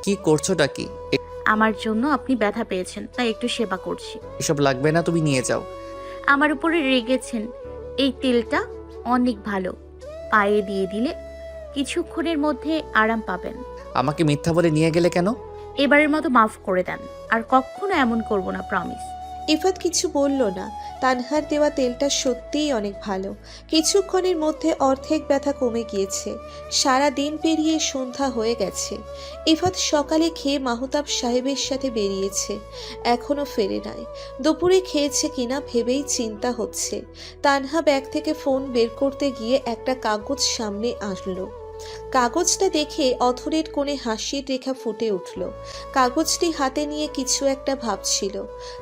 কি করছোটা কি? আমার জন্য আপনি ব্যথা পেয়েছেন, তাই একটু সেবা করছি। এসব লাগবে না, তুমি নিয়ে যাও। আমার উপরে রেগেছেন। এই তেলটা অনেক ভালো, পায়ে দিয়ে দিলে কিছুক্ষণের মধ্যে আরাম পাবেন। আমাকে মিথ্যা বলে নিয়ে গেলে কেন? এবারের মতো মাফ করে দেন, আর কখনো এমন করব না, প্রমিস। ইফাত কিছু বলল না। তানহার দেওয়া তেলটা সত্যিই অনেক ভালো। কিছুক্ষণের মধ্যে অর্ধেক ব্যথা কমে গিয়েছে। সারা দিন পেরিয়ে সন্ধ্যা হয়ে গেছে। ইফাত সকালে খেয়ে মাহতাব সাহেবের সাথে বেরিয়েছে, এখনো ফেরে নাই। দুপুরে খেয়েছে কিনা ভেবেই চিন্তা হচ্ছে। তানহা ব্যাগ থেকে ফোন বের করতে গিয়ে একটা কাগজ সামনে আসলো। কাগজটা দেখে অথরের কোণে হাসির রেখা ফুটে উঠল। কাগজটি হাতে নিয়ে কিছু একটা ভাবছিল।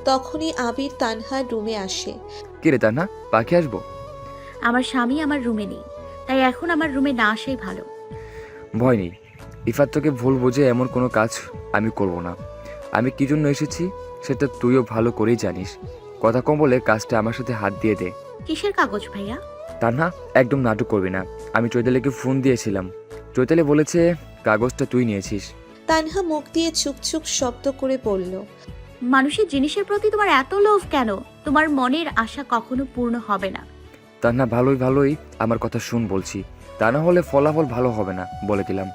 তখনই আবির তানহার রুমে আসে। কিরে তান্না, পাখি আসবো? আমার স্বামী আমার রুমে নেই, তাই এখন আমার রুমে না আসাই ভালো। ভয় নেই, ইফাত তোকে ভুল বুঝে এমন কোনো কাজ আমি করব না। আমি কি জন্য এসেছি সেটা তুইও ভালো করেই জানিস। কথা কম বলে কাজটা আমার সাথে হাত দিয়ে দে। কিসের কাগজ ভাইয়া? তান্না, একদম নাটক করবি না। আমি চৈতালিকে ফোন দিয়েছিলাম, চৈতালি বলেছে কাগজটা তুই নিয়েছিস। তানহা মুখ দিয়ে চুপ চুপ শব্দ করে বলল, মানুষের জিনিসের প্রতি তোমার এত লোভ কেন? তোমার মনের আশা কখনো পূর্ণ হবে না। তান্না, ভালোই ভালোই আমার কথা শুন বলছি, তা না হলে ফলাফল ভালো হবে না, বলে দিলাম।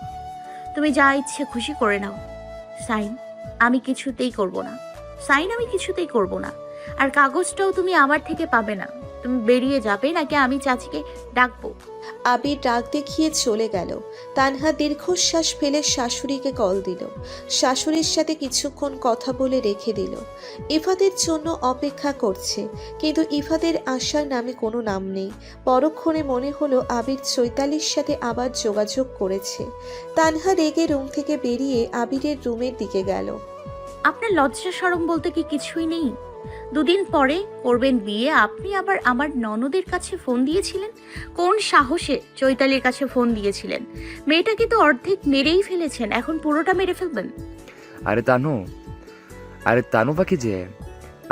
তুমি যা ইচ্ছে খুশি করে নাও। সাইন আমি কিছুতেই করব না। সাইন আমি কিছুতেই করব না। আর কাগজটাও তুমি আমার থেকে পাবে না। তুমি বেরিয়ে যাবে, নাকি আমি চাচিকে ডাকবো? আবির রাগ দেখিয়ে চলে গেল। তানহা দীর্ঘশ্বাস ফেলে শাশুড়িকে কল দিল। শাশুড়ির সাথে কিছুক্ষণ কথা বলে রেখে দিল। ইফাতের জন্য অপেক্ষা করছে, কিন্তু ইফাতের আসার নামে কোনো নাম নেই। পরক্ষণে মনে হলো আবির চৈতালির সাথে আবার যোগাযোগ করেছে। তানহা রেগে রুম থেকে বেরিয়ে আবিরের রুমের দিকে গেল। আপনার লজ্জা শরম বলতে কি কিছুই নেই? দুদিন পরে করবেন বিয়ে, আপনি আবার আমার ননদের কাছে ফোন দিয়েছিলেন? কোন সাহসে চৈতালির কাছে ফোন দিয়েছিলেন? মেয়েটাকে তো অর্ধেক মেরেই ফেলেছেন, এখন পুরোটা মেরে ফেলবেন? আরে তানু, আরে তানু পাখি যে,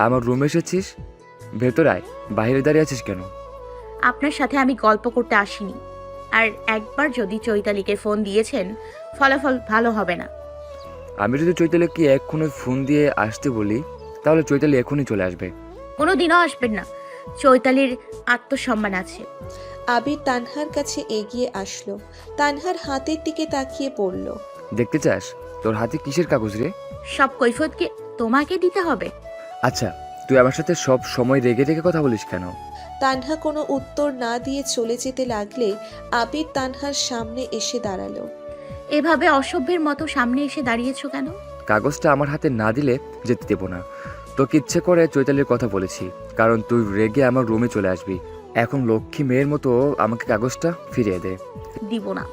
আমার রুমে এসেছিস? ভেতর আয়, বাইরে দাঁড়িয়ে আছিস কেন? আপনার সাথে আমি গল্প করতে আসিনি। আর একবার যদি চৈতালিকে ফোন দিয়েছেন, ফলাফল ভালো হবে না। আমি যদি চৈতালিকে এক্ষুনি ফোন দিয়ে আসতে বলি, তাহলে চৈতালি এখনই চলে আসবে। কোনো দিনও আসবেন না। চৈতালির আত্মসম্মান আছে। আবির তানহার কাছে এগিয়ে আসলো। তানহার হাতের দিকে তাকিয়ে পড়ল। দেখতে চাস তোর হাতে কিসের কাগজ রে? সব কৈফিয়তকে তোমাকে দিতে হবে? আচ্ছা, তুই আমার সাথে সব সময় রেগে রেগে কথা বলিস কেন? তানহা কোনো উত্তর না দিয়ে চলে যেতে লাগলে আবির তানহার সামনে এসে দাঁড়ালো। এভাবে অসভ্যের মতো সামনে এসে দাঁড়িয়েছো কেন? কাগজটা আমার হাতে না দিলে যেতে দেবো না। তোকে ইচ্ছে করে চৈতালির কথা বলেছি, কারণ তুই রেগে আমার রুমে চলে আসবি। এখন লক্ষ্মী মেয়ের মতো আমাকে কাগজটা ফিরিয়ে দে। দিব না।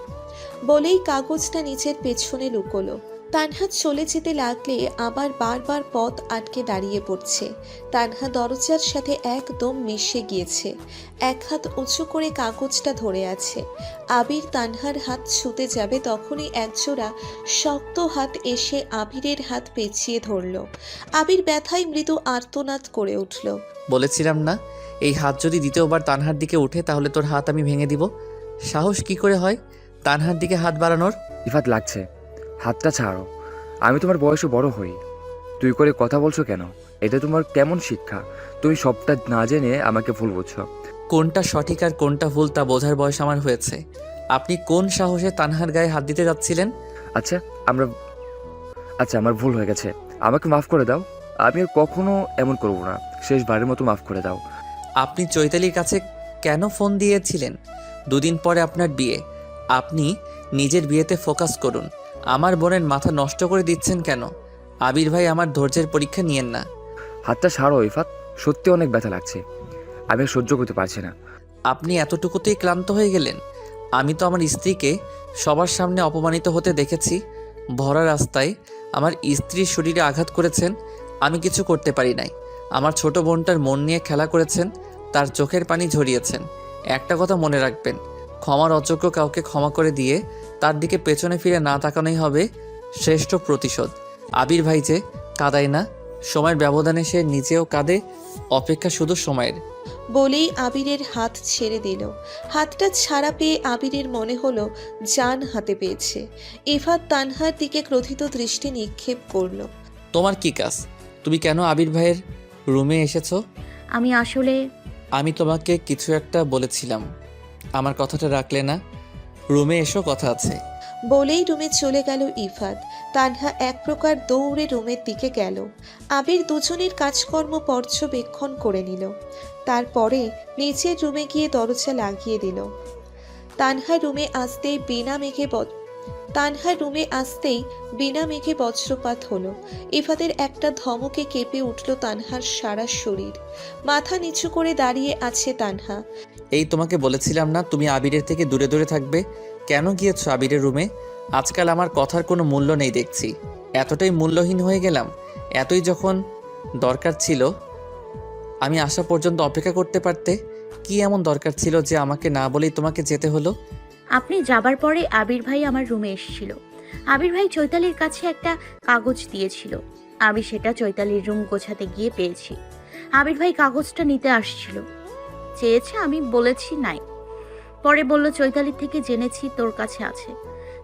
বলেই কাগজটা নিচের পেছনে লুকোলো। তানহা চলে যেতে লাগলে আবার বারবার পথ আটকে দাঁড়িয়ে পড়ছে। তানহা দরজার সাথে একদম মিশে গিয়েছে। এক হাত উঁচু করে কাগজটা ধরে আছে। আবির তানহার হাত ছুতে যাবে, তখনই একজোড়া শক্ত হাত এসে আবিরের হাত পেঁচিয়ে ধরল। আবির ব্যথায় মৃদু আর্তনাদ করে উঠল। বলেছিলাম না, এই হাত যদি দ্বিতীয়বার তানহার দিকে উঠে তাহলে তোর হাত আমি ভেঙে দিব। সাহস কি করে হয় তানহার দিকে হাত বাড়ানোর? ইফাত, লাগছে, হাতটা ছাড়ো। আমি তোমার বয়সে বড় হই, তুই করে কথা বলছো কেন? এটা তোমার কেমন শিক্ষা? তুমি সবটা না জেনে আমাকে ভুল বুঝছো। কোনটা সঠিক আর কোনটা ভুল তা বোঝার বয়স আমার হয়েছে। আপনি কোন সাহসে তানহার গায়ে হাত দিতে যাচ্ছিলেন? আচ্ছা আমার ভুল হয়ে গেছে, আমাকে মাফ করে দাও। আমি আর কখনো এমন করব না, শেষবারের মতো মাফ করে দাও। আপনি চৈতালির কাছে কেন ফোন দিয়েছিলেন? দুদিন পরে আপনার বিয়ে, আপনি নিজের বিয়েতে ফোকাস করুন। আমার বোনের মাথা নষ্ট করে দিচ্ছেন কেন? আবির ভাই, আমার ধৈর্যের পরীক্ষা নিয়েন না। হাতটা ছাড়ো ইফাত, সত্যি অনেক ব্যথা লাগছে, আমি আর সহ্য করতে পারছি না। আপনি এতটুকুতেই ক্লান্ত হয়ে গেলেন? আমি তো আমার স্ত্রীকে সবার সামনে অপমানিত হতে দেখেছি। ভরা রাস্তায় আমার স্ত্রীর শরীরে আঘাত করেছেন, আমি কিছু করতে পারি নাই। আমার ছোট বোনটার মন নিয়ে খেলা করেছেন, তার চোখের পানি ঝরিয়েছেন। একটা কথা মনে রাখবেন, ক্ষমার অযোগ্য কাউকে ক্ষমা করে দিয়ে তার দিকে পেছনে ফিরে না তাকানোই হবে শ্রেষ্ঠ প্রতিশোধ। আবির ভাই যে কাঁদায় না, সময়ের ব্যবধানে সে নিজেও কাঁদে, অপেক্ষা শুধু সময়ের। বলেই আবিরের হাত ছেড়ে দিল। হাতটা ছাড়া পেয়ে আবিরের মনে হলো জান হাতে পেয়েছে। ইফাত তানহার দিকে ক্রোধিত দৃষ্টি নিক্ষেপ করলো। তোমার কি কাজ? তুমি কেন আবির ভাইয়ের রুমে এসেছো? আমি আসলে আমি তোমাকে কিছু একটা বলেছিলাম, আমার কথাটা রাখলে না। রুমে এসো, কথা আছে। বলেই রুমে চলে গেল ইফাত। তানহা এক প্রকার দৌড়ে রুমের দিকে গেল। আবির দুজনের কাজকর্ম পর্যবেক্ষণ করে নিল। তারপরে নিচের রুমে গিয়ে দরজা লাগিয়ে দিল। তানহা রুমে আসতেই বিনা মেঘে বজ্রপাত হলো। ইফাতের একটা ধমকে কেঁপে উঠল তানহার সারা শরীর। মাথা নিচু করে দাঁড়িয়ে আছে তানহা। এই তোমাকে বলেছিলাম না তুমি আবিরের থেকে দূরে দূরে থাকবে? কেন গিয়েছো আবিরের রুমে? আজকাল আমার কথার কোনো মূল্য নেই দেখছি। এতটাই মূল্যহীন হয়ে গেলাম? এতই যখন দরকার ছিল আমি আসা পর্যন্ত অপেক্ষা করতে পারতে। কি এমন দরকার ছিল যে আমাকে না বলেই তোমাকে যেতে হলো? আপনি যাবার পরে আবির ভাই আমার রুমে এসেছিল। আবির ভাই চৈতালির কাছে একটা কাগজ দিয়েছিল। আমি সেটা চৈতালির রুম গোছাতে গিয়ে পেয়েছি। আবির ভাই কাগজটা নিতে আসছিল, চেয়েছে, আমি বলেছি নাই। পরে বলল চৈতালির থেকে জেনেছি তোর কাছে আছে,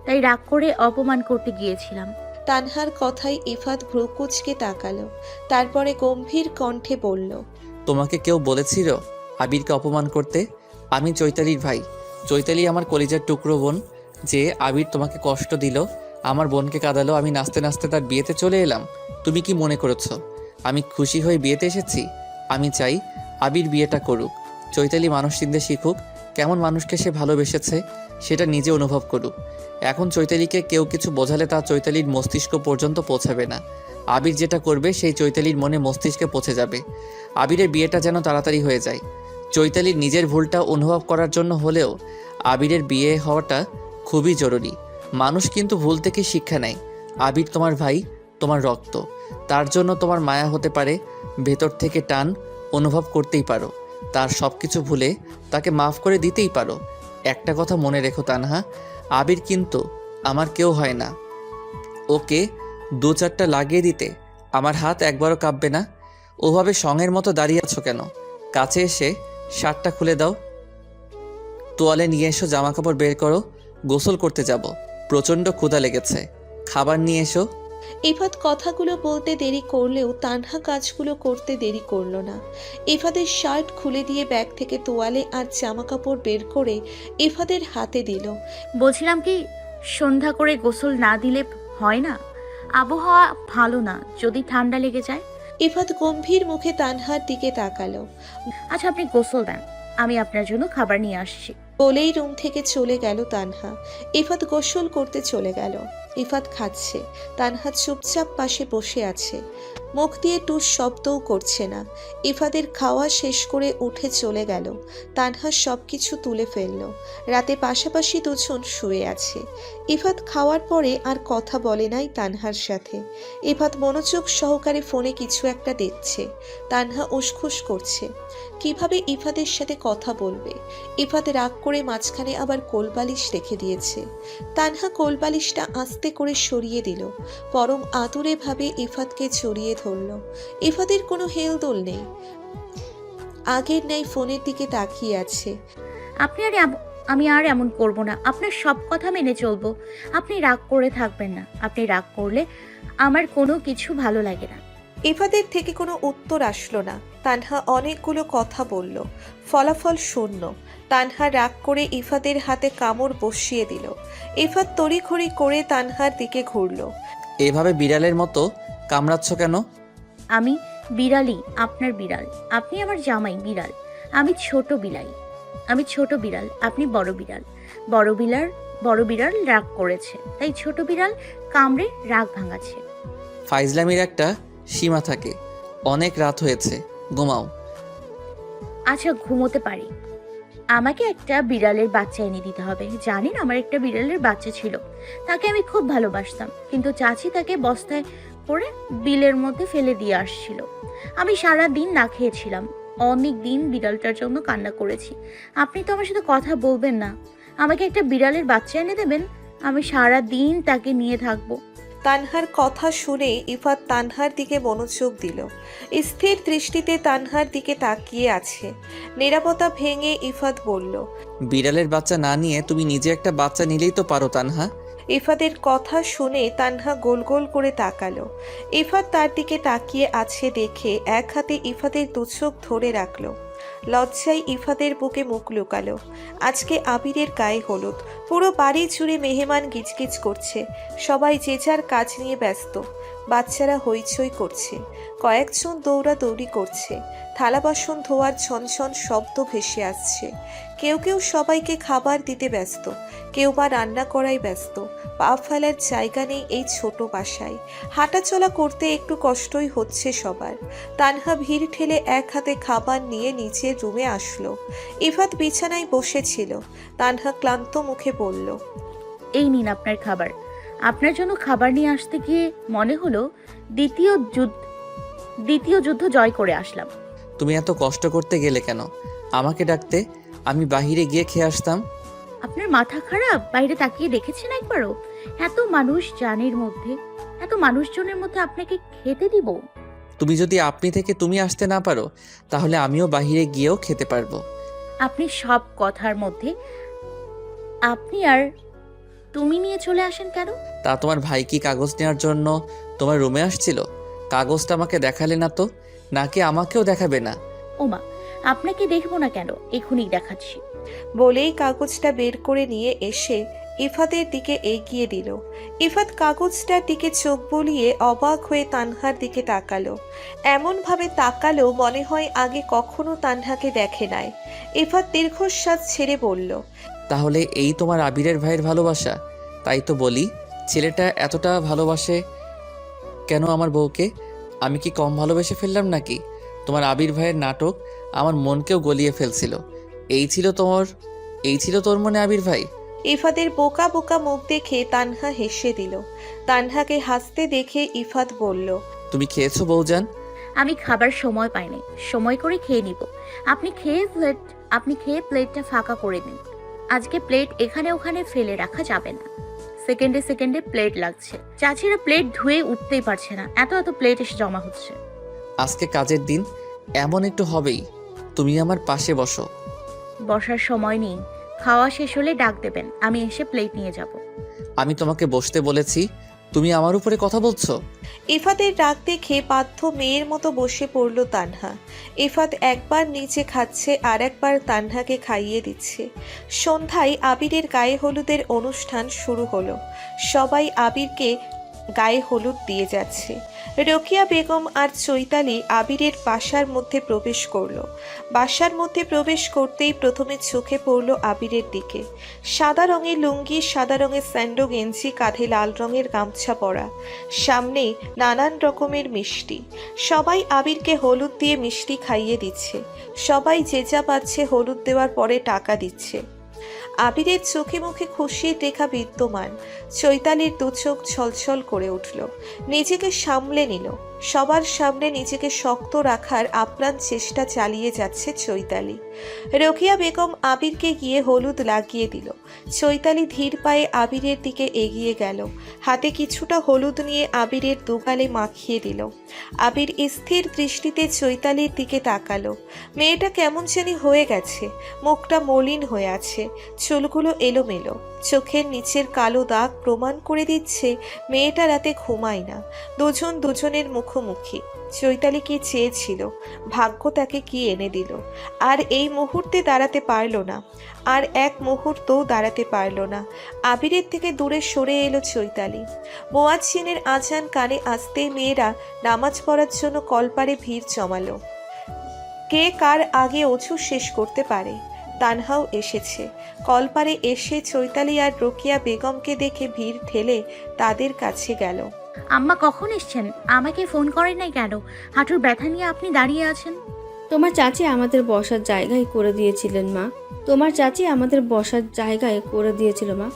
তাই রাগ করে অপমান করতে গিয়েছিলাম। তানহার কথায় ইফাত ভ্রুকুচকে তাকালো। তারপরে গম্ভীর কণ্ঠে বলল, তোমাকে কেউ বলেছিল আবিরকে অপমান করতে? আমি চৈতালির ভাই। চৈতালি আমার কলিজার টুকরো বোন। যে আবির তোমাকে কষ্ট দিল, আমার বোনকে কাঁদালো, আমি নাচতে নাচতে তার বিয়েতে চলে এলাম। তুমি কি মনে করেছো আমি খুশি হয়ে বিয়েতে এসেছি? আমি চাই আবির বিয়েটা করুক, চৈতালি মানুষ চিনতে শিখুক, কেমন মানুষকে সে ভালোবেসেছে সেটা নিজে অনুভব করুক। এখন চৈতালিকে কেউ কিছু বোঝালে তা চৈতালির মস্তিষ্ক পর্যন্ত পৌঁছাবে না। আবির যেটা করবে সেই চৈতালির মনে মস্তিষ্কে পৌঁছে যাবে। আবিরের বিয়েটা যেন তাড়াতাড়ি হয়ে যায়। চৈতালির নিজের ভুলটা অনুভব করার জন্য হলেও আবিরের বিয়ে হওয়াটা খুবই জরুরি। মানুষ কিন্তু ভুল থেকে শিক্ষা নেয়। আবির তোমার ভাই, তোমার রক্ত, তার জন্য তোমার মায়া হতে পারে, ভেতর থেকে টান অনুভব করতেই পারো, তার সব কিছু ভুলে তাকে মাফ করে দিতেই পারো। একটা কথা মনে রেখো তানহা, আবির কিন্তু আমার কেউ হয় না। ওকে দু চারটা লাগিয়ে দিতে আমার হাত একবারও কাঁপবে না। ওভাবে সঙের মতো দাঁড়িয়ে আছো কেন? কাছে এসে শার্টটা খুলে দাও, তোয়ালে নিয়ে এসো, জামা কাপড় বের করো, গোসল করতে যাব, প্রচণ্ড ক্ষুধা লেগেছে, খাবার নিয়ে এসো। ইফাত কথাগুলো বলতে দেরি করলেও তানহা কাজগুলো করতে দেরি করলো না। ইফাতের শার্ট খুলে দিয়ে ব্যাগ থেকে তোয়ালে আর জামা কাপড় বের করে ইফাতের হাতে দিল। বলছিলাম কি, সন্ধ্যা করে গোসল না দিলে হয় না? আবহাওয়া ভালো না, যদি ঠান্ডা লেগে যায়। ইফাত গম্ভীর মুখে তানহার দিকে তাকালো। আচ্ছা আপনি গোসল দেন, আমি আপনার জন্য খাবার নিয়ে আসছি। বলেই রুম থেকে চলে গেল তানহা। ইফাত গোসল করতে চলে গেল। ইফাত খাচ্ছে, তানহা চুপচাপ পাশে বসে আছে, মুখ দিয়ে টুস শব্দও করছে না। ইফাতের খাওয়া শেষ করে উঠে চলে গেল। তানহা সব কিছু তুলে ফেলল। রাতে পাশাপাশি দুজন শুয়ে আছে। ইফাত খাওয়ার পরে আর কথা বলে নাই তানহার সাথে। ইফাত মনোযোগ সহকারে ফোনে কিছু একটা দেখছে। তানহা উসখুস করছে, কিভাবে ইফাতের সাথে কথা বলবে। ইফাত রাগ করে মাঝখানে আবার কোলবালিশ রেখে দিয়েছে। তানহা কোলবালিশটা আস্তে করে সরিয়ে দিল, পরম আদুরে ভাবে ইফাতকে জড়িয়ে ধরল। ইফাতের কোনো হেলদোল নেই, আগের ন্যায় ফোনের দিকে তাকিয়ে আছে। আমি আর এমন করব না, আপনার সব কথা মেনে চলবো। আপনি রাগ করে থাকবেন না, আপনি রাগ করলে আমার কোনো কিছু ভালো লাগে না। ইফাতের থেকে কোনো উত্তর আসলো না। তানহা অনেকগুলো কথা বলল, ফলাফল শূন্য। তানহা রাগ করে ইফাতের হাতে কামড় বসিয়ে দিল। ইফাত তড়িঘড়ি করে তানহার দিকে ঘুরল। এভাবে বিড়ালের মতো কামড়াচ্ছ কেন? আমি বিড়ালই, আপনার বিড়াল। আপনি আমার জামাই বিড়াল, আমি ছোট বিড়াল, আপনি বড় বিড়াল। বড় বিড়াল রাগ করেছে, তাই ছোট বিড়াল কামড়ে রাগ ভাঙাচ্ছে। ফাইজলামির একটা সীমা থাকে। অনেক রাত হয়েছে, ঘুমাও। আচ্ছা ঘুমোতে পারি। আমাকে একটা বিড়ালের বাচ্চা এনে দিতে হবে। জানেন, আমার একটা বিড়ালের বাচ্চা ছিল, তাকে আমি খুব ভালোবাসতাম, কিন্তু চাচি তাকে বস্তায় করে বিলের মধ্যে ফেলে দিয়ে আসছিল। আমি সারা দিন না খেয়েছিলাম, অনেক দিন বিড়ালটার জন্য কান্না করেছি। আপনি তো আমার সাথে কথা বলবেন না, আমাকে একটা বিড়ালের বাচ্চা এনে দেবেন, আমি সারা দিন তাকে নিয়ে থাকবো। তানহার কথা শুনে ইফাত তানহার দিকে মনোযোগ দিল। স্থির দৃষ্টিতে তানহার দিকে তাকিয়ে আছে। নীরবতা ভেঙে ইফাত বলল, বিড়ালের বাচ্চা না নিয়ে তুমি নিজে একটা বাচ্চা নিলেই তো পারো তানহা। ইফাতের কথা শুনে তানহা গোল গোল করে তাকালো। ইফাত তার দিকে তাকিয়ে আছে দেখে এক হাতে ইফাতের দু চোখ ধরে রাখলো। লজ্জায় ইফাতের বুকে মুখ লুকালো। আজকে আবিরের গায়ে হলুদ। পুরো বাড়ি জুড়ে মেহমান গিজগিজ করছে। সবাই যে যার কাজ নিয়ে ব্যস্ত। বাচ্চারা হইচই করছে। কয়েকজন দৌড়াদৌড়ি করছে। থালা বাসন ধোয়ার ঝনঝন শব্দ ভেসে আসছে। কেউ কেউ সবাইকে খাবার দিতে ব্যস্ত, কেউ বা রান্না করাই ব্যস্ত। পা ফেলার জায়গা নেই এই ছোট বাসায়। হাঁটাচলা করতে একটু কষ্টই হচ্ছে সবার। তানহা ভিড় ঠেলে এক হাতে খাবার নিয়ে নিচের রুমে আসলো। ইফাত বিছানায় বসেছিল। তানহা ক্লান্ত মুখে বলল, এই নিন আপনার খাবার। আপনার জন্য খাবার নিয়ে আসতে গিয়ে মনে হলো দ্বিতীয় যুদ্ধ জয় করে আসলাম। তুমি এত কষ্ট করতে গেলে কেন? আমাকে ডাকতে, আমি বাহিরে গিয়ে খেয়ে আসতাম। আপনার মাথা খারাপ? বাইরে তাকিয়ে দেখেছেন একবারও? এত মানুষ জানের মধ্যে, এত মানুষজনের মধ্যে আপনাকে খেতে দিব? তুমি যদি আপনি থেকে তুমি আসতে না পারো, তাহলে আমিও বাহিরে গিয়েও খেতে পারবো। আপনি সব কথার মধ্যে আপনি আর তুমি নিয়ে চলে আসেন কেন? তা তোমার ভাই কি কাগজ নেওয়ার জন্য তোমার রুমে আসছিল? কাগজটা আমাকে দেখালে না তো, নাকি আমাকেও দেখাবে না? ওমা, আপনাকে দেখবো না কেন, এখনই দেখাচ্ছি। বলেই কাগজটা বের করে নিয়ে এসে ইফাতের দিকে এগিয়ে দিল। ইফাত কাগজটার দিকে চোখ বুলিয়ে অবাক হয়ে তানহার দিকে তাকালো। এমনভাবে তাকালো মনে হয় আগে কখনো তানহাকে দেখে নাই। ইফাত দীর্ঘশ্বাস ছেড়ে বলল, তাহলে এই তোমার আবিরের ভাইয়ের ভালোবাসা? তাই তো বলি, ছেলেটা এতটা ভালোবাসে কেন আমার বউকে? আমি কি কম ভালোবেসে ফেললাম নাকি? তোমার আবির ভাইয়ের নাটক আমার মনকেও গলিয়ে ফেলছিল। এই ছিল তোর মনে আবির ভাই? ইফাতের বোকা বোকা মুখ দেখে তানহা হেসে দিল। তানহাকে হাসতে দেখে ইফাত বলল, তুমি খেয়েছো বউজান? আমি খাবার সময় পাইনি, সময় করে খেয়ে নিব। আপনি খেয়ে প্লেটটা ফাঁকা করে দিন। আজকে প্লেট এখানে ওখানে ফেলে রাখা যাবে না। সেকেন্ডে সেকেন্ডে প্লেট লাগছে। চাচিরা প্লেট ধুয়ে উঠতেই পারছে না, এত এত প্লেট এসে জমা হচ্ছে। আজকে কাজের দিন, এমন একটু হবেই। তুমি আমার পাশে বসো। বসার সময় নেই, খাওয়া শেষ হলে ডাক দেবেন, আমি এসে প্লেট নিয়ে যাব। আমি তোমাকে বসতে বলেছি, তুমি আমার উপরে কথা বলছো? ইফাতের রাগ দেখে বাধ্য মেয়ের মতো বসে পড়ল তানহা। ইফাত একবার নিচে খাচ্ছে আর একবার তানহাকে খাইয়ে দিচ্ছে। সন্ধ্যায় আবিরের গায়ে হলুদের অনুষ্ঠান শুরু হলো। সবাই আবিরকে গায়ে হলুদ দিয়ে যাচ্ছে। রোকিয়া বেগম আর চৈতালি আবিরের বাসার মধ্যে প্রবেশ করলো। বাসার মধ্যে প্রবেশ করতেই প্রথমে চোখে পড়লো আবিরের দিকে। সাদা রঙের লুঙ্গি, সাদা রঙের স্যান্ডো গেঞ্জি, কাঁধে লাল রঙের গামছা পরা, সামনে নানান রকমের মিষ্টি। সবাই আবিরকে হলুদ দিয়ে মিষ্টি খাইয়ে দিচ্ছে। সবাই যে যা পাচ্ছে হলুদ দেওয়ার পরে টাকা দিচ্ছে। আবিরের চোখে মুখে খুশির রেখা বিদ্যমান। চৈতালির দু চোখ ছলছল করে উঠল। নিজেকে সামলে নিল। সবার সামনে নিজেকে শক্ত রাখার আপ্রাণ চেষ্টা চালিয়ে যাচ্ছে চৈতালি। রোকিয়া বেগম আবিরকে গিয়ে হলুদ লাগিয়ে দিল। চৈতালি ধীর পায়ে আবিরের দিকে এগিয়ে গেল। হাতে কিছুটা হলুদ নিয়ে আবিরের দুগালে মাখিয়ে দিল। আবির স্থির দৃষ্টিতে চৈতালির দিকে তাকালো। মেয়েটা কেমন জানি হয়ে গেছে। মুখটা মলিন হয়ে আছে, চুলগুলো এলোমেলো। চোখের নিচের কালো দাগ প্রমাণ করে দিচ্ছে মেয়েটা রাতে ঘুমায় না। দুজন দুজনের মুখোমুখি। চৈতালি কি চেয়েছিল, ভাগ্য তাকে কি এনে দিল। আর এই মুহূর্তে দাঁড়াতে পারল না, আর এক মুহূর্তও দাঁড়াতে পারল না। আবিরের থেকে দূরে সরে এলো চৈতালি। মুয়াজ্জিনের আজান কানে আসতেই মেয়েরা নামাজ পড়ার জন্য কলপারে ভিড় জমালো। কে কার আগে অজু শেষ করতে পারে। তানহাও এসেছে। কলপারে এসে চৈতালি আর রোকিয়া বেগমকে দেখে ভিড় ঠেলে তাদের কাছে গেল। আম্মা কখন এসছেন? আমাকে ফোন করেন নাই কেন? হাঁটুর ব্যথা নিয়ে আপনি দাঁড়িয়ে আছেন। তোমার চাচি আমাদের বসার জায়গায় করে দিয়েছিলেন মা। তোমার চাচি আমাদের বসার জায়গায় করে দিয়েছিল মা।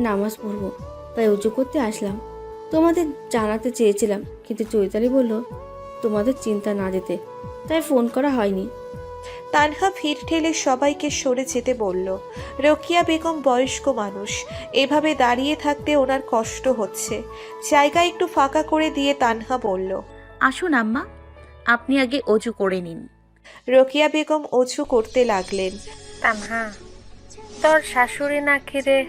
নামাজ পড়বো তাই উঁচু করতে আসলাম। তোমাদের জানাতে চেয়েছিলাম, কিন্তু চৈতালি বলল তোমাদের চিন্তা না যেতে, তাই ফোন করা হয়নি। তানহা ভিড় ঠেলে সবাইকে সরে যেতে বলল। রোকিয়া বেগম বয়স্ক মানুষ, এভাবে দাঁড়িয়ে থাকতে ওনার কষ্ট হচ্ছে। জায়গা একটু ফাঁকা করে দিয়ে তানহা বলল। আসুন আম্মা, আপনি আগে অজু করে নিন। রোকিয়া বেগম অজু করতে লাগলেন। তানহা, তোর শাশুড়ি নাকি রে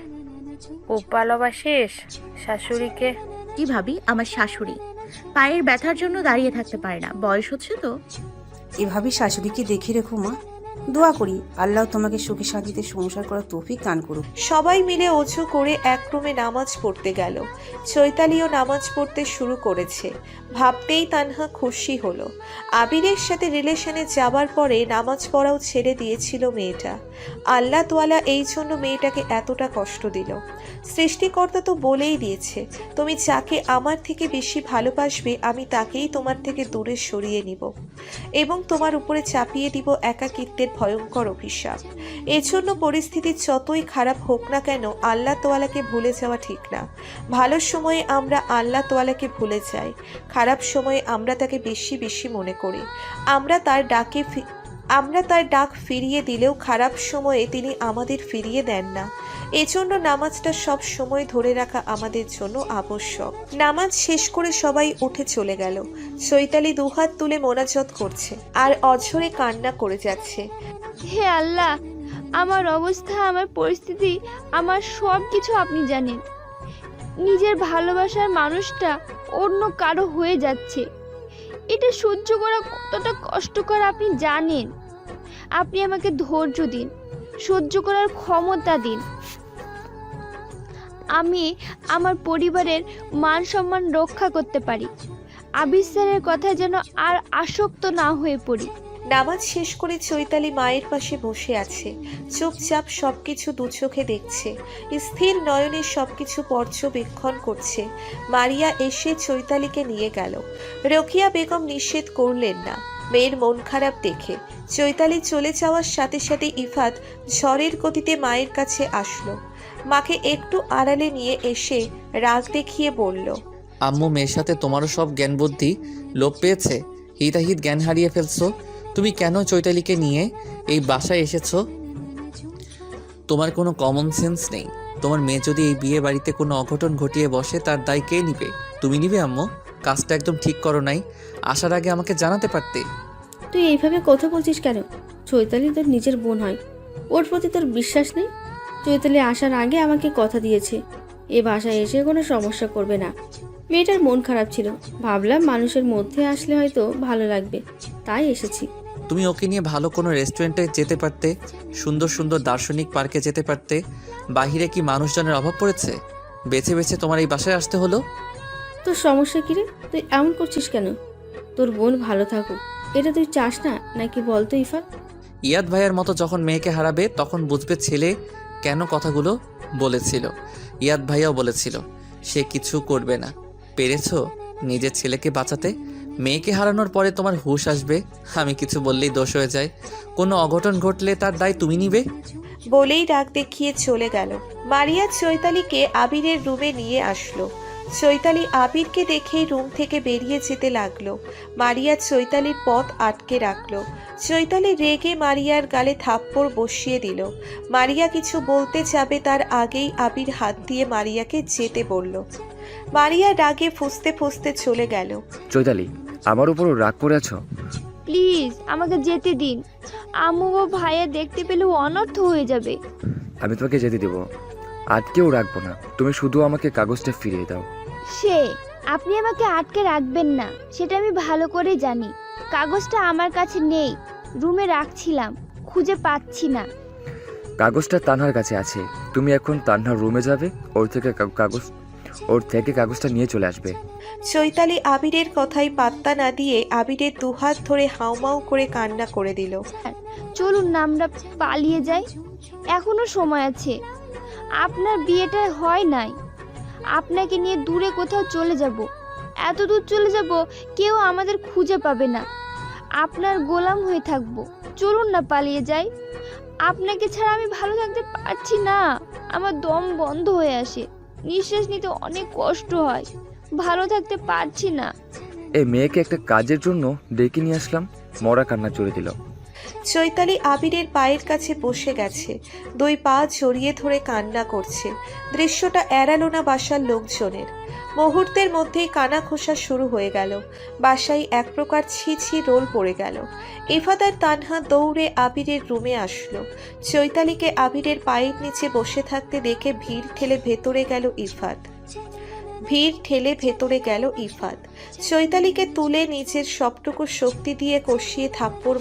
খুব ভালোবাসিস শাশুড়িকে? কি ভাবি, আমার শাশুড়ি পায়ের ব্যথার জন্য দাঁড়িয়ে থাকতে পারে না, বয়স হচ্ছে তো। এভাবে শাশুড়িকে দেখে রেখো মা, দোয়া করি আল্লাহ তোমাকে সুখে শান্তিতে সংসার করার তৌফিক দান করুক। সবাই মিলে অজু করে এক রুমে নামাজ পড়তে গেল। চৈতালিও নামাজ পড়তে শুরু করেছে। ভাবতেই তানহা খুশি হলো। আবিরের সাথে রিলেশনে যাবার পরে নামাজ পড়াও ছেড়ে দিয়েছিল মেয়েটা। আল্লাহ তোয়ালা এই জন্য মেয়েটাকে এতটা কষ্ট দিল। সৃষ্টিকর্তা তো বলেই দিয়েছে, তুমি যাকে আমার থেকে বেশি ভালোবাসবে আমি তাকেই তোমার থেকে দূরে সরিয়ে নিব এবং তোমার উপরে চাপিয়ে দিব একাকিত্বের ভয়ঙ্কর অভিশাপ। এজন্য পরিস্থিতি যতই খারাপ হোক না কেন আল্লাহ তোয়ালাকে ভুলে যাওয়া ঠিক না। ভালো সময়ে আমরা আল্লাহ তোয়ালাকে ভুলে যাই, খারাপ সময়ে আমরা তাকে বেশি বেশি মনে করি। আমরা তার ডাক ফিরিয়ে দিলেও খারাপ সময়ে তিনি আমাদের ফিরিয়ে দেন না। এজন্য নামাজটা সব সময় ধরে রাখা আমাদের জন্য আবশ্যক। নামাজ শেষ করে সবাই উঠে চলে গেল। চৈতালি দুহাত তুলে মোনাজাত করছে আর অঝরে কান্না করে যাচ্ছে। হে আল্লাহ, আমার অবস্থা, আমার পরিস্থিতি, আমার সব কিছু আপনি জানেন। নিজের ভালোবাসার মানুষটা অন্য কারো হয়ে যাচ্ছে, এটা সহ্য করা কতটা কষ্টকর আপনি জানেন। আপনি আমাকে ধৈর্য দিন, সহ্য করার ক্ষমতা দিন। আমি আমার পরিবারের মান সম্মান রক্ষা করতে পারি। আবির স্যারের কথায় যেন আর আসক্ত না হয়ে পড়ি। নামাজ শেষ করে চৈতালি মায়ের পাশে বসে আছে, চুপচাপ সবকিছু দুচোখে দেখছে, স্থির নয়নে সবকিছু পর্যবেক্ষণ করছে। মারিয়া এসে চৈতালিকে নিয়ে গেল। রোকিয়া বেগম নিষেধ করলেন না মেয়ের মন খারাপ দেখে। চৈতালি চলে যাওয়ার সাথে সাথে ইফাত ঝড়ের গতিতে মায়ের কাছে আসলো। মাকে একটু আড়ালে নিয়ে এসে রাগ দেখিয়ে বলল। আম্মু, মেয়ের সাথে তোমারও সব জ্ঞান বুদ্ধি লোপ পেয়েছে, হিতাহিত জ্ঞান হারিয়ে ফেলছো। তুমি কেন চৈতালিকে নিয়ে এই বাসায় এসেছো? তোমার কোনো কমন সেন্স নেই। তোমার মেয়ে যদি এই বিয়ে বাড়িতে কোনো অঘটন ঘটিয়ে বসে তার দায় কে নিবে? তুমি নিবে আম্মু? কাজটা একদম ঠিক করো নাই, আসার আগে আমাকে জানাতে পারতে। তুই এইভাবে কথা বলছিস কেন? চৈতালি তোর নিজের বোন হয়, ওর প্রতি তোর বিশ্বাস নেই? চৈতালি আসার আগে আমাকে কথা দিয়েছে এ বাসায় এসে কোনো সমস্যা করবে না। মেয়েটার মন খারাপ ছিল, ভাবলাম মানুষের মধ্যে আসলে হয়তো ভালো লাগবে, তাই এসেছি। তুমি ওকে নিয়ে ভালো কোনো রেস্টুরেন্টে যেতে পারতে, সুন্দর সুন্দর দার্শনিক পার্কে যেতে পারতে। বাহিরে কি মানুষজনের অভাব পড়েছে? বেছে বেছে তোমার এই বাসায় আসতে হলো। তোর সমস্যা কী রে? তুই এমন করছিস কেন? তোর বোন ভালো থাকুক, এটা তুই চাস না নাকি বলতো ইফাত? ইয়াদ ভাইয়ের মতো যখন মেয়েকে হারাবে তখন বুঝবে ছেলে কেন কথাগুলো বলেছিল। ইয়াদ ভাইয়াও বলেছিল সে কিছু করবে না। পেরেছো নিজের ছেলেকে বাঁচাতে? মেয়েকে হারানোর পরে তোমার হুঁশ আসবে, আমি কিছু বললেই দোষ হয়ে যায়। কোনো অঘটন ঘটলে তার দায় তুমি নিবে। বলেই রাগ দেখিয়ে চলে গেল। মারিয়া চৈতালিকে আবিরের রুমে নিয়ে আসলো। চৈতালি আবিরকে দেখেই রুম থেকে বেরিয়ে যেতে লাগলো। মারিয়া চৈতালির পথ আটকে রাখলো। চৈতালি রেগে মারিয়ার গালে থাপ্পড় বসিয়ে দিল। মারিয়া কিছু বলতে যাবে তার আগেই আবির হাত দিয়ে মারিয়াকে যেতে বলল। মারিয়া রাগে ফুঁসতে ফুঁসতে চলে গেল। চৈতালি, আমার উপরও রাগ করে আছো? প্লিজ আমাকে যেতে দিন। আম্মু ও ভাইয়া দেখতে পেলেও অনর্থ হয়ে যাবে। আমি তোমাকে যেতে দেবো, আটকেও রাখবো না। তুমি শুধু আমাকে কাগজটা ফিরিয়ে দাও। সে আপনি আমাকে আটকে রাখবেন না, সেটা আমি ভালো করে জানি। কাগজটা আমার কাছে নেই, রুমে রাখছিলাম, খুঁজে পাচ্ছি না। কাগজটা তানহার কাছে আছে। তুমি এখন তানহার রুমে যাবে, ওর থেকে কাগজটা নিয়ে চলে আসবে। চৈতালি আবিরের কথাই পাত্তা না দিয়ে আবিরের দুহাত ধরে হাউমাউ করে কান্না করে দিল। চলুন না আমরা পালিয়ে যাই, এখনো সময় আছে। আপনার বিয়েটা হয় নাই, আপনাকে নিয়ে দূরে কোথাও চলে যাব। এত দূর চলে যাব কেউ আমাদের খুঁজে পাবে না, আপনার গোলাম হয়ে থাকব। চলুন না পালিয়ে যাই। আপনাকে ছাড়া আমি ভালো থাকতে পারছি না, আমার দম বন্ধ হয়ে আসে, নিঃশ্বাস নিতে অনেক কষ্ট হয়, ভালো থাকতে পারছি না। এই মেয়েকে একটা কাজের জন্য ডেকে নিয়ে আসলাম, মরা কান্না চড়ে দিল। চৈতালি আবিরের পায়ের কাছে বসে গেছে, দুই পা জড়িয়ে ধরে কান্না করছে। দৃশ্যটা এড়ালো না বাসার লোকজনের। মুহূর্তের মধ্যেই কানা খোসা শুরু হয়ে গেল। বাসায় এক প্রকার ছি ছি রোল পড়ে গেল। ইফাত আর তানহা দৌড়ে আবিরের রুমে আসলো। চৈতালিকে আবিরের পায়ের নিচে বসে থাকতে দেখে ভিড় ঠেলে ভেতরে গেল ইফাত। চৈতালিকে তুলে নিজের সবটুকু শক্তি দিয়ে কষিয়ে থাপ্পড়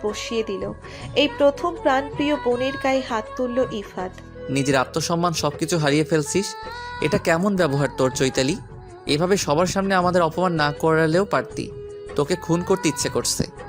বসিয়ে দিল। এই প্রথম প্রাণপ্রিয় বোনের গায়ে হাত তুলল ইফাত। নিজের আত্মসম্মান সবকিছু হারিয়ে ফেলছিস, এটা কেমন ব্যবহার তোর চৈতালি? এভাবে সবার সামনে আমাদের অপমান না করালেও পারতি। তোকে খুন করতে ইচ্ছে করছে।